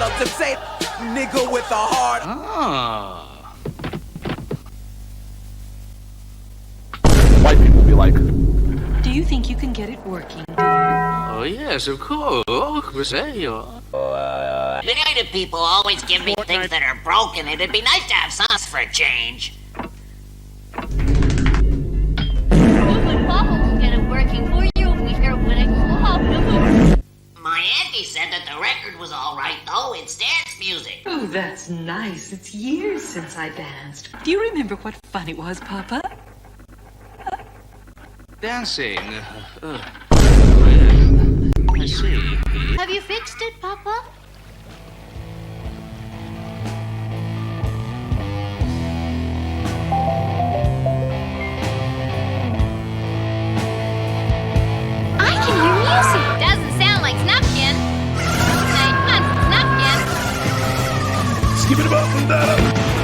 love to say nigga with a heart. Ah. White people be like, Do you think you can get it working, dear? Oh, yes, of course. United people always give me things that are broken. It'd be nice to have sauce for a change. Papa will get it working for you if we hear when it goes off. My auntie said that the record was all right, though. It's dance music. Oh, that's nice. It's years since I danced. Do you remember what fun it was, Papa? Dancing. I see. Have you fixed it, Papa? I can hear music. Doesn't sound like Snuffkin. Say, Snuffkin. skip it up and down.